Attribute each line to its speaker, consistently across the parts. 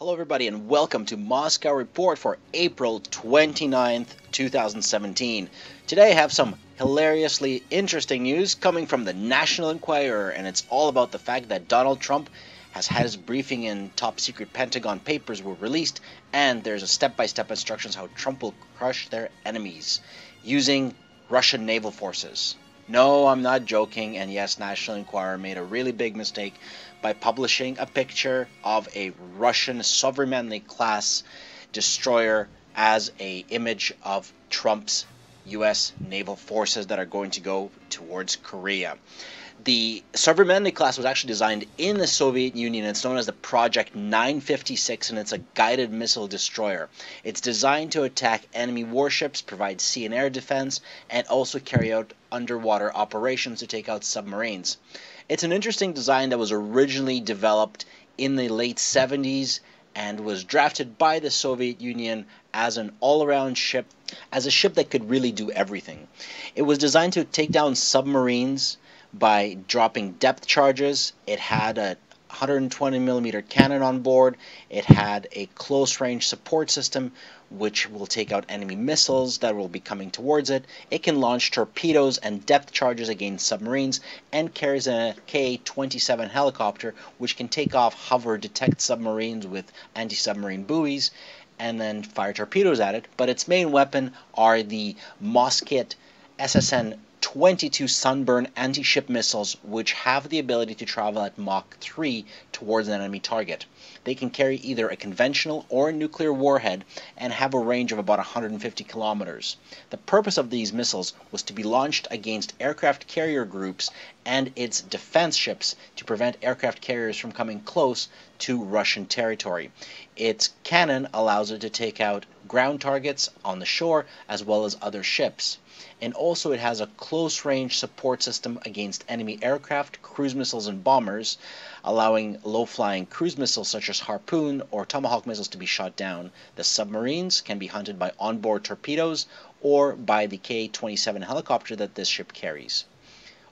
Speaker 1: Hello everybody and welcome to Moscow Report for April 29th, 2017. Today I have some hilariously interesting news coming from the National Enquirer, and it's all about the fact that Donald Trump has had his briefing and top secret Pentagon papers were released, and there's a step-by-step instructions how Trump will crush their enemies using Russian naval forces. No, I'm not joking, and yes, National Enquirer made a really big mistake by publishing a picture of a Russian Sovremennyy class destroyer as an image of Trump's U.S. naval forces that are going to go towards Korea. The Sovremennyy class was actually designed in the Soviet Union. It's known as the Project 956, and it's a guided missile destroyer. It's designed to attack enemy warships, provide sea and air defense, and also carry out underwater operations to take out submarines. It's an interesting design that was originally developed in the late 70s and was drafted by the Soviet Union as an all-around ship, as a ship that could really do everything. It was designed to take down submarines by dropping depth charges. It had a 120mm cannon on board. It had a close-range support system which will take out enemy missiles that will be coming towards it. It can launch torpedoes and depth charges against submarines, and carries a Ka-27 helicopter which can take off, hover, detect submarines with anti-submarine buoys, and then fire torpedoes at it. But its main weapon are the Moskit SSN-22 Sunburn anti-ship missiles, which have the ability to travel at Mach 3 towards an enemy target. They can carry either a conventional or a nuclear warhead and have a range of about 150 kilometers. The purpose of these missiles was to be launched against aircraft carrier groups and its defense ships to prevent aircraft carriers from coming close to Russian territory. Its cannon allows it to take out ground targets on the shore as well as other ships. And also it has a close-range support system against enemy aircraft, cruise missiles, and bombers, allowing low-flying cruise missiles such as Harpoon or Tomahawk missiles to be shot down. The submarines can be hunted by onboard torpedoes or by the Ka-27 helicopter that this ship carries.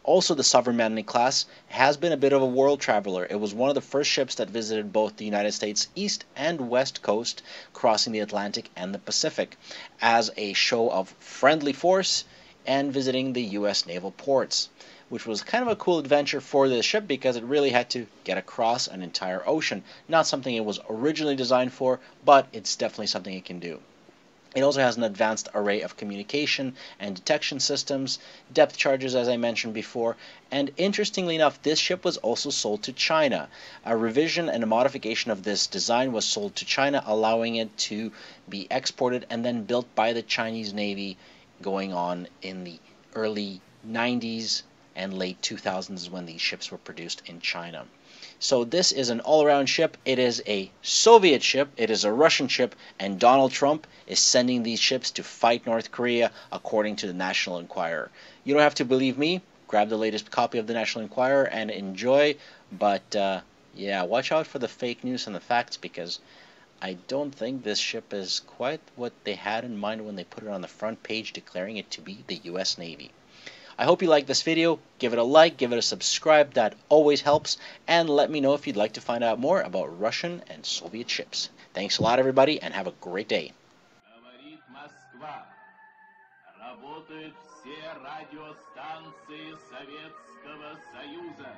Speaker 1: Also, the Sovremennyy class has been a bit of a world traveler. It was one of the first ships that visited both the United States east and west coast, crossing the Atlantic and the Pacific, as a show of friendly force and visiting the U.S. naval ports, which was kind of a cool adventure for this ship because it really had to get across an entire ocean. Not something it was originally designed for, but it's definitely something it can do. It also has an advanced array of communication and detection systems, depth charges as I mentioned before, and interestingly enough, this ship was also sold to China. A revision and a modification of this design was sold to China, allowing it to be exported and then built by the Chinese Navy going on in the early 90s and late 2000s when these ships were produced in China. So this is an all-around ship. It is a Soviet ship, it is a Russian ship, and Donald Trump is sending these ships to fight North Korea, according to the National Enquirer. You don't have to believe me. Grab the latest copy of the National Enquirer and enjoy, but yeah, watch out for the fake news and the facts, because I don't think this ship is quite what they had in mind when they put it on the front page declaring it to be the U.S. Navy. I hope you like this video. Give it a like, give it a subscribe, that always helps, and let me know if you'd like to find out more about Russian and Soviet ships. Thanks a lot, everybody, and have a great day.
Speaker 2: Говорит Москва. Работают все радиостанции Советского Союза.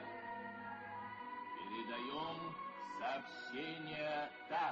Speaker 2: Передаем сообщение так.